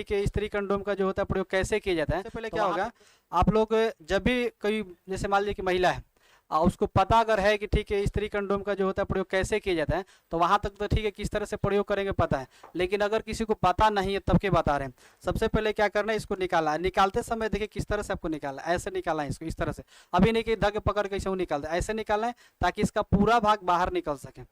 ठीक है स्त्री कंडोम का जो होता है प्रयोग कैसे किया जाता है। सबसे पहले क्या होगा, आप लोग जब भी कोई जैसे मान लीजिए कि महिला है उसको पता अगर है कि ठीक है स्त्री कंडोम का जो होता है प्रयोग कैसे किया जाता है, तो वहां तक तो ठीक है किस तरह से प्रयोग करेंगे पता है। लेकिन अगर किसी को पता नहीं है तब के बता रहे हैं। सबसे पहले क्या करना है, इसको निकाला है। निकालते समय देखिए किस तरह से आपको निकालना है, ऐसे निकालना है इसको इस तरह से। अभी नहीं कि धक पकड़ के इसे निकाल दे, ऐसे निकालना है ताकि इसका पूरा भाग बाहर निकल सके,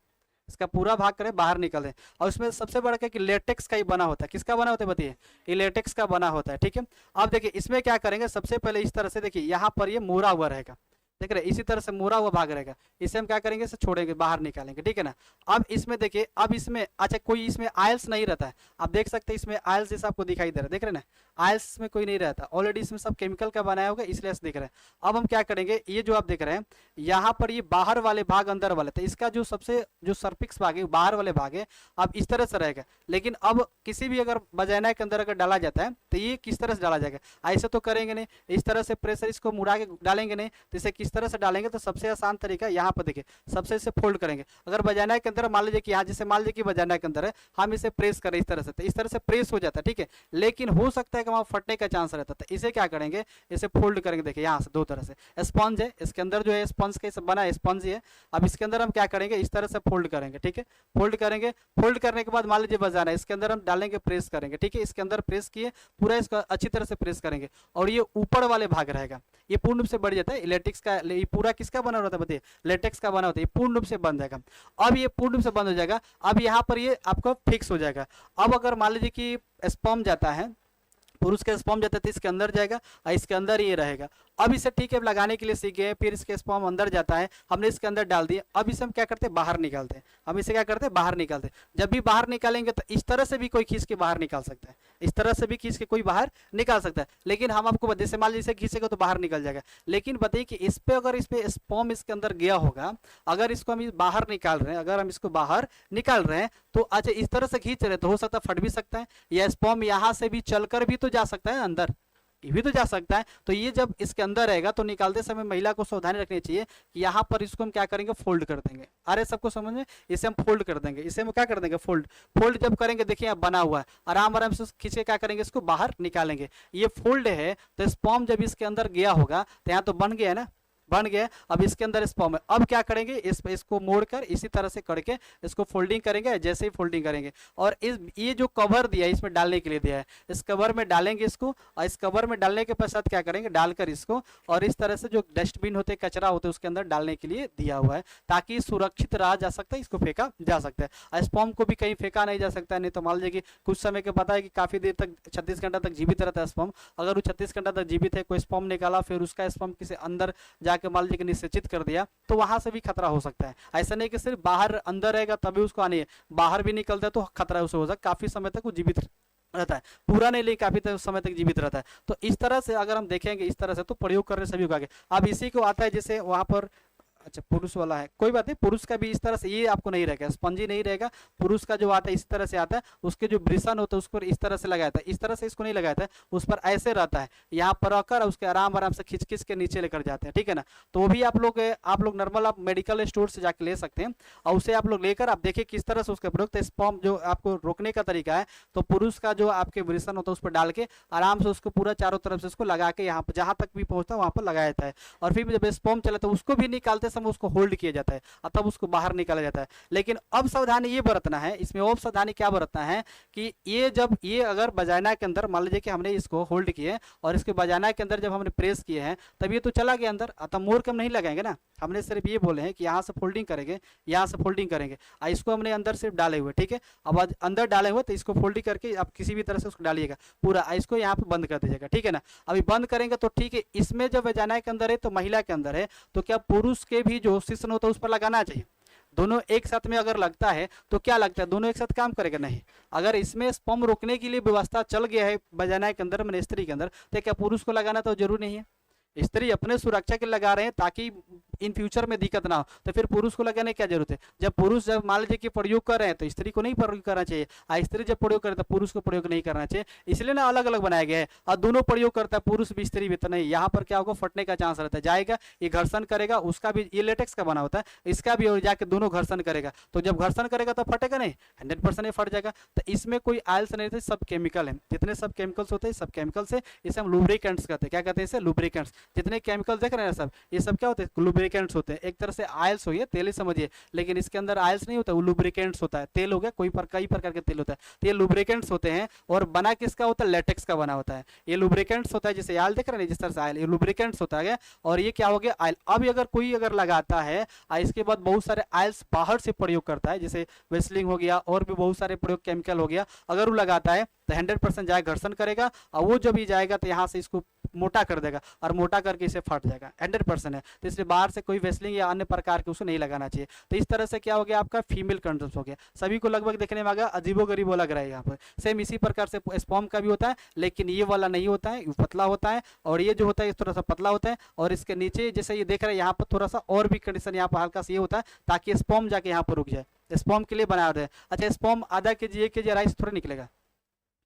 इसका पूरा भाग करें बाहर निकले। और इसमें सबसे बड़ा क्या कि लेटेक्स का ही बना होता है। किसका बना होता है बताइए, ये लेटेक्स का बना होता है। ठीक है, अब देखिए इसमें क्या करेंगे, सबसे पहले इस तरह से देखिए यहाँ पर ये मोड़ा हुआ रहेगा, देख रहे इसी तरह से मोड़ा हुआ भाग रहेगा, इसे हम क्या करेंगे, इसे छोड़ेंगे बाहर निकालेंगे। ठीक है ना। अब इसमें देखिए, अब इसमें अच्छा कोई इसमें आयल्स नहीं रहता है, आप देख सकते हैं इसमें आयल्स जैसा आपको दिखाई दे रहा है, देख रहे हैं ना, आयल्स में कोई नहीं रहता, ऑलरेडी इसमें सब केमिकल का बनाया होगा इसलिए ऐसे दिख रहा है। अब हम क्या करेंगे, ये जो आप देख रहे हैं यहाँ पर ये बाहर वाले भाग अंदर वाले, तो इसका जो सबसे जो सर्फिक्स भाग है बाहर वाले भाग है, अब इस तरह से रहेगा। लेकिन अब किसी भी अगर वजाइना के अंदर अगर डाला जाता है तो ये किस तरह से डाला जाएगा, ऐसे तो करेंगे नहीं, इस तरह से प्रेशर इसको मुड़ा के डालेंगे नहीं, तो इसे किस तरह से डालेंगे, तो सबसे आसान तरीका यहाँ पर देखिए, सबसे इसे फोल्ड करेंगे। अगर वजाइना के अंदर मान लीजिए कि यहाँ जैसे मान लीजिए कि वजाइना के अंदर है, हम इसे प्रेस करें इस तरह से, तो इस तरह से प्रेस हो जाता है। ठीक है, लेकिन हो सकता है कि वहाँ फटने का चांस रहता है, तो इसे क्या करेंगे, इसे फोल्ड करेंगे। देखिए यहाँ से दो तरह से स्पंज है, इसके अंदर जो है स्पंज के बना है, स्पंज है। अब इसके अंदर हम क्या करेंगे, इस तरह से फोल्ड करेंगे। ठीक है, फोल्ड करेंगे, फोल्ड करने के बाद मान लीजिए वजाइना, इसके अंदर हम डालेंगे, प्रेस करेंगे। ठीक है, इसके अंदर प्रेस किए पूरा, इसको अच्छी तरह से प्रेस करेंगे, और ये ऊपर वाले भाग रहेगा, ये पूर्ण रूप से बढ़ जाता है। लेटेक्स का ये पूरा किसका बना होता है बताइए, लेटेक्स का बना होता है, ये पूर्ण रूप से बन जाएगा। अब ये पूर्ण रूप से बंद हो जाएगा, अब यहाँ पर ये आपको फिक्स हो जाएगा। अब अगर मान लीजिए कि स्पर्म जाता है, पुरुष का स्पर्म जाता है तो इसके अंदर जाएगा और इसके अंदर ये रहेगा। अब इसे ठीक है लगाने के लिए सीख गए, फिर इसके स्पर्म अंदर जाता है, हमने इसके अंदर डाल दिया। अब इसे हम क्या करते हैं, बाहर निकालते हैं। हम इसे क्या करते हैं, बाहर निकालते हैं। जब भी बाहर निकालेंगे तो इस तरह से भी कोई खींच के बाहर निकाल सकता है, इस तरह से भी खींच के कोई बाहर निकाल सकता है। लेकिन हम आपको जैसे मान लीजिए खींचेगा तो बाहर निकल जाएगा। लेकिन बताइए कि इस पे अगर इस पे स्पर्म इसके अंदर गया होगा, अगर इसको हम बाहर निकाल रहे हैं, अगर हम इसको बाहर निकाल रहे हैं तो अच्छा इस तरह से खींच रहे हैं तो हो सकता है फट भी सकता है, या स्पर्म यहाँ से भी चलकर भी तो जा सकता है अंदर, ये भी तो जा सकता है। तो ये जब इसके अंदर रहेगा तो निकालते समय महिला को सावधानी रखनी चाहिए कि यहाँ पर इसको हम क्या करेंगे, फोल्ड कर देंगे। अरे सबको समझ में, इसे हम फोल्ड कर देंगे, इसे हम क्या कर देंगे, फोल्ड। फोल्ड जब करेंगे देखिए यहाँ बना हुआ है, आराम आराम से खींच के क्या करेंगे, इसको बाहर निकालेंगे। ये फोल्ड है तो स्पर्म जब इसके अंदर गया होगा तो यहाँ तो बन गया है ना, बन गया। अब इसके अंदर स्पर्म है, अब क्या करेंगे, इसको मोड़कर इसी तरह से करके इसको फोल्डिंग करेंगे। जैसे ही फोल्डिंग करेंगे और ये जो कवर दिया है इसमें डालने के लिए दिया है, इस कवर में डालेंगे इसको, और इस कवर में डालने के पश्चात क्या करेंगे, डालकर इसको और इस तरह से जो डस्टबिन होते हैं, कचरा होते हैं, उसके अंदर डालने के लिए दिया हुआ है, ताकि सुरक्षित रहा जा सकता है, इसको फेंका जा सकता है। स्पर्म को भी कहीं फेंका नहीं जा सकता है, नहीं तो मान लीजिए कि कुछ समय के पता है कि काफी देर तक 36 घंटा तक जीवित रहता है स्पर्म। अगर वो 36 घंटा तक जीवित है, कोई स्पर्म निकाला फिर उसका स्पर्म किसी अंदर के मान लीजिए निश्चित कर दिया, तो वहां से भी खतरा हो सकता है। ऐसा नहीं कि सिर्फ बाहर अंदर रहेगा तभी उसको आनी है, बाहर भी निकलता है तो खतरा उसे हो सकता है, काफी समय तक वो जीवित रहता है, पूरा नहीं लेकिन काफी समय तक जीवित रहता है। तो इस तरह से अगर हम देखेंगे इस तरह से तो प्रयोग करने सभी को आगे। अब इसी को आता है जैसे वहां पर अच्छा पुरुष वाला है, कोई बात नहीं, पुरुष का भी इस तरह से ये आपको नहीं रहेगा, स्पंजी नहीं रहेगा। पुरुष का जो आता है इस तरह से आता है, उसके जो ब्रिशन होता है उस पर इस तरह से लगाया था, इस तरह से इसको नहीं लगाया था, उस पर ऐसे रहता है, यहाँ पर रखकर उसके आराम आराम से खींच खींच के नीचे लेकर जाते हैं। ठीक है ना। तो वो भी आप लोग नॉर्मल आप मेडिकल स्टोर से जाके ले सकते हैं, और उसे आप लोग लेकर आप देखिए किस तरह से उसका प्रयोग। तो स्पर्म जो आपको रोकने का तरीका है, तो पुरुष का जो आपके ब्रिशन होता है उस पर डाल के आराम से उसको पूरा चारों तरफ से उसको लगा के यहाँ पर जहाँ तक भी पहुँचता है वहाँ पर लगाया जाता है। और फिर जब स्पर्म चला तो उसको भी निकालते समय उसको होल्ड किया जाता है, तब उसको बाहर निकाला जाता है। लेकिन अब सावधानी ये बरतना है, इसमें और सावधानी क्या बरतना है कि ये जब ये अगर वजाइना के अंदर मान लीजिए कि हमने इसको होल्ड किए और इसके वजाइना के अंदर जब हमने प्रेस किए हैं तब ये तो चला गया अंदर, तब मोड़ के हम नहीं लगाएंगे ना, हमने सिर्फ ये बोले हैं कि यहाँ से फोल्डिंग करेंगे, यहाँ से फोल्डिंग करेंगे, इसको हमने अंदर सिर्फ डाले हुए। ठीक है, अब अंदर डाले हुए तो इसको फोल्डिंग करके आप किसी भी तरह से उसको डालिएगा पूरा, इसको यहाँ पे बंद कर दीजिएगा। ठीक है ना। अभी बंद करेंगे तो ठीक है, इसमें जब वजाइना के अंदर है तो महिला के अंदर है, तो क्या पुरुष के भी जो शिश्न होता है उस पर लगाना चाहिए। दोनों एक साथ में अगर लगता है तो क्या लगता है, दोनों एक साथ काम करेगा नहीं। अगर इसमें स्पर्म रोकने के लिए व्यवस्था चल गया है वजाइना के अंदर मैंने स्त्री के अंदर, तो क्या पुरुष को लगाना तो जरूरी नहीं है। स्त्री अपने सुरक्षा के लगा रहे हैं ताकि इन फ्यूचर में दिक्कत ना हो, तो फिर पुरुष को लगाने की क्या जरूरत है। जब पुरुष जब मान लीजिए कि प्रयोग कर रहे हैं तो स्त्री को नहीं प्रयोग करना चाहिए, स्त्री जब प्रयोग करे तो पुरुष को प्रयोग नहीं करना चाहिए, इसलिए ना अलग अलग बनाया गया है। और दोनों प्रयोग करता है, पुरुष भी स्त्री भी, तो नहीं, यहाँ पर क्या होगा, फटने का चांस रहता है, जाएगा ये घर्षण करेगा, उसका भी ये लेटेक्स का बना होता है, इसका भी, और जाके दोनों घर्षण करेगा, तो जब घर्षण करेगा तो फटेगा नहीं, 100% फट जाएगा। तो इसमें कोई आयल्स नहीं रहते, सब केमिकल है, जितने सब केमिकल्स होते हैं सब केमिकल से, इसे हम लुब्रिकेंट्स कहते हैं। क्या कहते हैं इसे, लुब्रिकेंट्स। जितने केमिकल देख रहे हैं सब, ये सब क्या होते हैं, लुब्रिकेंट्स होते हैं। एक तरह से आयल्स हो गया, तेल ही समझिए, लेकिन इसके अंदर आयल्स नहीं होता, वो लुब्रिकेंट्स होता है। तेल हो गया, कई प्रकार के तेल होता है, तो ये लुब्रिकेंट्स होते हैं। और बना किसका होता है, लेटेक्स का बना होता है। ये लुब्रिकेंट्स होता है, जैसे आयल देख रहे हैं जिस तरह से आयल, ये लुब्रिकेंट्स होता है। और ये क्या हो गया, आयल। अब अगर कोई अगर लगाता है इसके बाद बहुत सारे आयल्स बाहर से प्रयोग करता है, जैसे वेस्लिंग हो गया और भी बहुत सारे प्रयोग केमिकल हो गया, अगर वो लगाता है तो 100% जाएगा, घर्षण करेगा, और वो जब भी जाएगा तो यहाँ से इसको मोटा कर देगा, और मोटा करके इसे फट जाएगा, 100% है। तो इसलिए बाहर से कोई वेस्लिंग या अन्य प्रकार के उसको नहीं लगाना चाहिए। तो इस तरह से क्या हो गया, आपका फीमेल कंडोम्स हो गया। सभी को लगभग देखने में आ गया, अजीबोगरीब लग रहा है यहाँ पर। सेम इसी प्रकार से स्पर्म का भी होता है, लेकिन ये वाला नहीं होता है, पतला होता है, और ये जो होता है थोड़ा सा पतला होता है। और इसके नीचे जैसे ये देख रहे हैं यहाँ पर थोड़ा सा और भी कंडीशन यहाँ पर हल्का सा ये होता है, ताकि स्पर्म जाके यहाँ पर रुक जाए, स्पर्म के लिए बनाया होता है। अच्छा, स्पर्म आधा केजी 1 केजी राइस थोड़ा निकलेगा,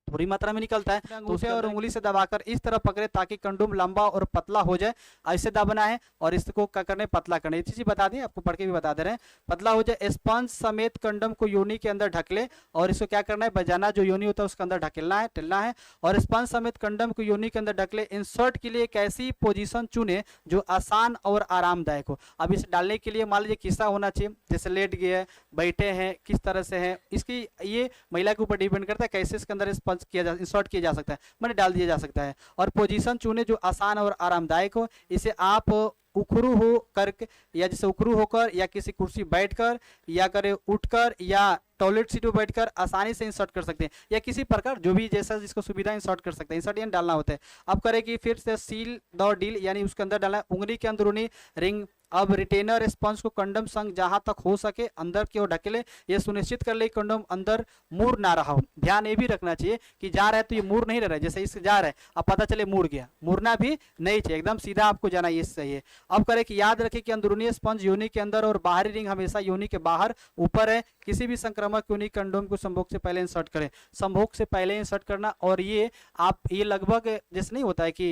थोड़ी मात्रा में निकलता है, तो उसे और उंगली से दबाकर इस तरह पकड़े ताकि कंडोम लंबा और पतला हो जाए, ऐसे दबना है। और इसको क्या करना है, पतला करना है। ये चीज बता दें, आपको पढ़ के भी बता दे रहे हैं, पतला हो जाए। स्पंज समेत कंडोम को योनि के अंदर ढक ले, और इसको क्या करना है, बजाना जो योनि होता है उसके अंदर ढकेलना है, टिलना है। और स्पंज समेत कंडोम को योनि के अंदर ढक ले। इंसर्ट के लिए एक ऐसी पोजीशन चुने जो आसान और आरामदायक हो। अब इसे डालने के लिए मान लीजिए किस्सा होना चाहिए, जैसे लेट गए, बैठे हैं, किस तरह से है, इसकी ये महिला के ऊपर डिपेंड करता है कैसे इसके अंदर स्पंज किया जा, इंसर्ट किया जा सकता है, मैंने डाल दिया जा सकता है। और पोजीशन चुने जो आसान और आरामदायक हो। इसे आप उखरू हो करके, या जैसे उखरू होकर, या किसी कुर्सी बैठकर, या करे उठकर, या टॉयलेट सीट पर बैठकर आसानी से इंसर्ट कर सकते हैं, या किसी प्रकार जो भी जैसा जिसको सुविधा इंसर्ट कर सकते हैं। इंसर्ट यानी डालना होता है। अब करें कि फिर से सील द डील, यानी उसके अंदर डालना है उंगली के अंदरूनी रिंग। अब रिटेनर स्पंज को कंडोम संग जहां तक हो सके अंदर की ओर ढकेले, ये सुनिश्चित कर ले कंडोम अंदर मुड़ ना रहा हो। ध्यान ये भी रखना चाहिए कि जा रहा है तो ये मुड़ नहीं रहा है, जैसे इससे जा रहा है अब पता चले मुड़ गया, मुड़ना भी नहीं चाहिए, एकदम सीधा आपको जाना ये चाहिए। अब करें कि याद रखें कि अंदरूनी स्पंज योनि के अंदर और बाहरी रिंग हमेशा योनि के बाहर ऊपर है। किसी भी संक्रामक योनि कंडोम को संभोग से पहले इंसर्ट करें, संभोग से पहले इंसर्ट करना। और ये आप ये लगभग जैसे नहीं होता है कि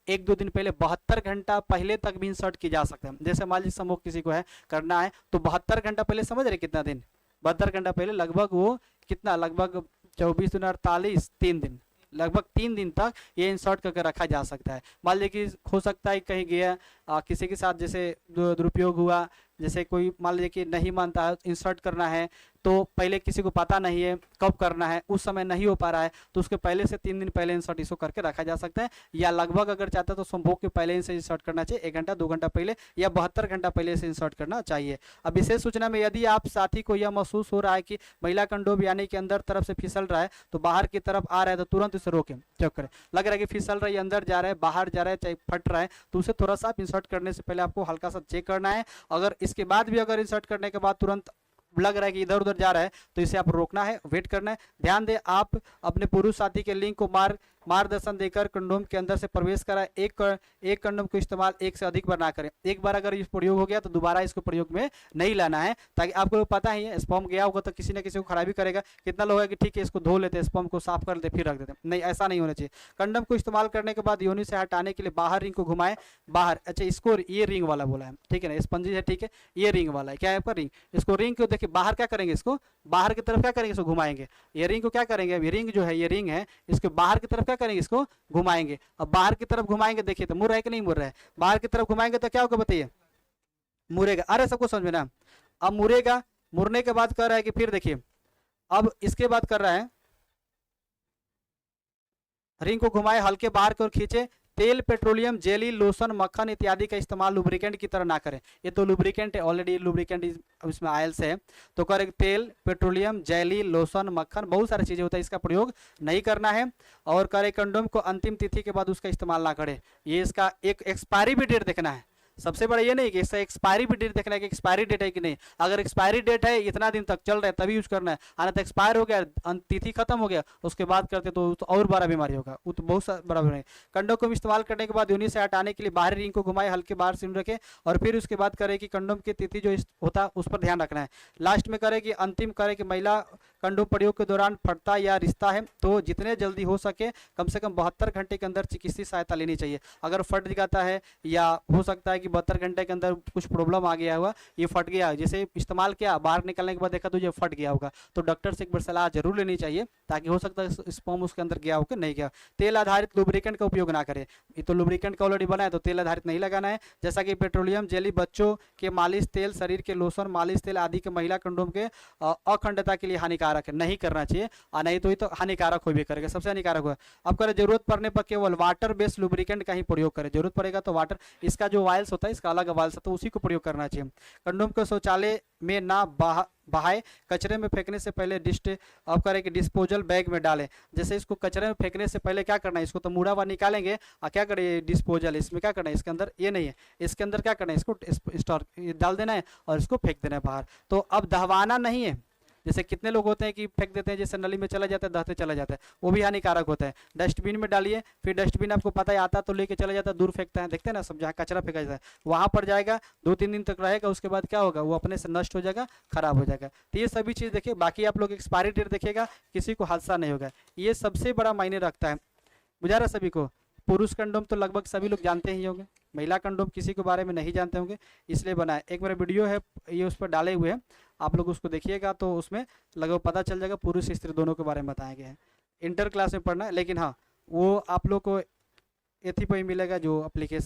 1-2 दिन पहले, 72 घंटा पहले तक भी इंसर्ट की जा सकता है। जैसे मान लीजिए संभोग किसी को है करना है तो 72 घंटा पहले, समझ रहे कितना दिन, 72 घंटा पहले लगभग वो कितना, लगभग 24 दिन 48 3 दिन, लगभग 3 दिन तक ये इंसर्ट करके रखा जा सकता है। मान लीजिए कि हो सकता है कहीं गया किसी के साथ जैसे दुरुपयोग हुआ, जैसे कोई मान लीजिए कि नहीं मानता है इंसर्ट करना है, तो पहले किसी को पता नहीं है कब करना है, उस समय नहीं हो पा रहा है, तो उसके पहले से 3 दिन पहले इंसर्ट इसको करके रखा जा सकता है। या लगभग अगर चाहता है तो संभोग के पहले इसे इंसर्ट करना चाहिए, 1 घंटा 2 घंटा पहले, या 72 घंटा पहले से इंसर्ट करना चाहिए। अब विशेष सूचना में, यदि आप साथी को यह महसूस हो रहा है कि महिला कंडोम यानी कि अंदर तरफ से फिसल रहा है, तो बाहर की तरफ आ रहा है, तो तुरंत इसे रोकें, चेक करें। लग रहा है कि फिसल रहा है, अंदर जा रहा है, बाहर जा रहा है, चाहे फट रहा है, तो उसे थोड़ा सा इंसर्ट करने से पहले आपको हल्का सा चेक करना है। अगर इसके बाद भी अगर इंसर्ट करने के बाद तुरंत लग रहा है कि इधर उधर जा रहा है, तो इसे आप रोकना है, वेट करना है। ध्यान दें, आप अपने पुरुष साथी के लिंग को मार्गदर्शन देकर कंडोम के अंदर से प्रवेश कराएं। एक कंडोम को इस्तेमाल 1 से अधिक बार ना करें। एक बार अगर इस प्रयोग हो गया तो दोबारा इसको प्रयोग में नहीं लाना है, ताकि आपको पता ही है स्पर्म गया होगा तो किसी न किसी को खराबी करेगा। कितना लोग है कि ठीक है इसको धो लेते हैं, स्पर्म को साफ कर लेते फिर रख देते, नहीं, ऐसा नहीं होना चाहिए। कंडोम को इस्तेमाल करने के बाद योनि से हटाने के लिए बाहर रिंग को घुमाएं, बाहर। अच्छा, इसको ये रिंग वाला बोला है, ठीक है ना, स्पंजी है, ठीक है, ये रिंग वाला है, क्या है आपका रिंग। इसको रिंग को देखिए बाहर क्या करेंगे, इसको बाहर की तरफ क्या करेंगे, इसको घुमाएंगे। ये रिंग को क्या करेंगे, अभी रिंग जो है ये रिंग है, इसको बाहर की तरफ क्या करेंगे, इसको घुमाएंगे। अब बाहर की तरफ घुमाएंगे, देखिए तो मुड़ रहा है कि नहीं मुड़ रहा है, बाहर की तरफ घुमाएंगे तो क्या होगा बताइए, मुड़ेगा। अरे सबको समझ में ना, अब मुड़ेगा, मुड़ने के बाद कर रहा है कि फिर देखिए, अब इसके बाद कर रहा है रिंग को घुमाए, हल्के बाहर की ओर खींचे। तेल, पेट्रोलियम, जेली, लोशन, मक्खन इत्यादि का इस्तेमाल लुब्रिकेंट की तरह ना करें। ये तो लुब्रिकेंट है, ऑलरेडी लुब्रिकेंट इसमें आयल्स है, तो करें तेल, पेट्रोलियम, जेली, लोशन, मक्खन, बहुत सारी चीजें होता है, इसका प्रयोग नहीं करना है। और करें कंडोम को अंतिम तिथि के बाद उसका इस्तेमाल ना करें। ये इसका एक एक्सपायरी भी डेट देखना है, सबसे बड़ा ये नहीं कि इसका एक्सपायरी भी डेट देखना है कि एक्सपायरी डेट है कि नहीं। अगर एक्सपायरी डेट है इतना दिन तक चल रहा है तभी यूज करना है, आना तो एक्सपायर हो गया, तिथि खत्म हो गया, उसके बाद करते तो और बड़ा बीमारी होगा, वो तो बहुत बड़ा बीमारी। कंडोम को इस्तेमाल करने के बाद यूनि से हटाने के लिए बाहरी रिंग को घुमाए, हल्के बाहर से रखे और फिर उसके बाद करें कि कंडोम की तिथि जो होता है उस पर ध्यान रखना है। लास्ट में करें कि अंतिम करें कि महिला कंडोम प्रयोग के दौरान फटता या रिश्ता है तो जितने जल्दी हो सके कम से कम 72 घंटे के अंदर चिकित्सीय सहायता लेनी चाहिए। अगर फट जाता है या हो सकता है कि 72 घंटे के अंदर कुछ प्रॉब्लम आ गया हुआ, ये फट गया, जैसे इस्तेमाल किया बाहर निकलने के बाद देखा तो ये फट गया होगा, तो डॉक्टर से एक बार सलाह जरूर लेनी चाहिए, ताकि हो सकता है स्पर्म उसके अंदर गया हो कि नहीं गया। तेल आधारित लुब्रिकेंट का उपयोग ना करें, ये तो लुब्रिकेंट का ऑलरेडी बना है तो तेल आधारित नहीं लगाना है। जैसा कि पेट्रोलियम जेली, बच्चों के मालिश तेल, शरीर के लोशन, मालिश तेल आदि के महिला कंडोम के अखंडता के लिए हानिकारक है, नहीं करना चाहिए, और नहीं तो ये तो हानिकारक हो भी करेगा, सबसे हानिकारक होगा। अब करें जरूरत पड़ने पर केवल वाटर बेस्ड लुब्रिकेंट का ही प्रयोग करें, जरूरत पड़ेगा तो वाटर, इसका जो वायल्स होता है इसका अलग वायल्स होता है तो उसी को प्रयोग करना चाहिए। कंडोम को शौचालय में ना बहाए, कचरे में फेंकने से पहले अब करें कि डिस्पोजल बैग में डालें। जैसे इसको कचरे में फेंकने से पहले क्या करना है, इसको तो मुड़ा हुआ निकालेंगे और क्या करें डिस्पोजल, इसमें क्या करना है, इसके अंदर ये नहीं है, इसके अंदर क्या करना है, इसको स्टोर डाल देना है और इसको फेंक देना है बाहर। तो अब दहवाना नहीं है, जैसे कितने लोग होते हैं कि फेंक देते हैं, जैसे नली में चला जाता है दहते चला जाता है, वो भी हानिकारक होता है। डस्टबिन में डालिए, फिर डस्टबिन आपको पता है आता तो लेके चला जाता है, दूर फेंकता है, देखते हैं ना सब, जहाँ कचरा फेंका जाता है वहाँ पर जाएगा, 2-3 दिन तक रहेगा, उसके बाद क्या होगा, वो अपने से नष्ट हो जाएगा, खराब हो जाएगा। तो ये सभी चीज़ देखिए, बाकी आप लोग एक्सपायरी डेट देखिएगा, किसी को हादसा नहीं होगा, ये सबसे बड़ा मायने रखता है। बुझा रहा सभी को। पुरुष कंडोम तो लगभग सभी लोग जानते ही होंगे, महिला कंडोम किसी के बारे में नहीं जानते होंगे, इसलिए बनाए। एक मेरा वीडियो है ये उस पर डाले हुए हैं, आप लोग उसको देखिएगा तो उसमें लगभग पता चल जाएगा, पुरुष स्त्री दोनों के बारे में बताया गया है। इंटर क्लास में पढ़ना है, लेकिन हाँ वो आप लोग को एथी पर ही मिलेगा जो एप्लीकेशन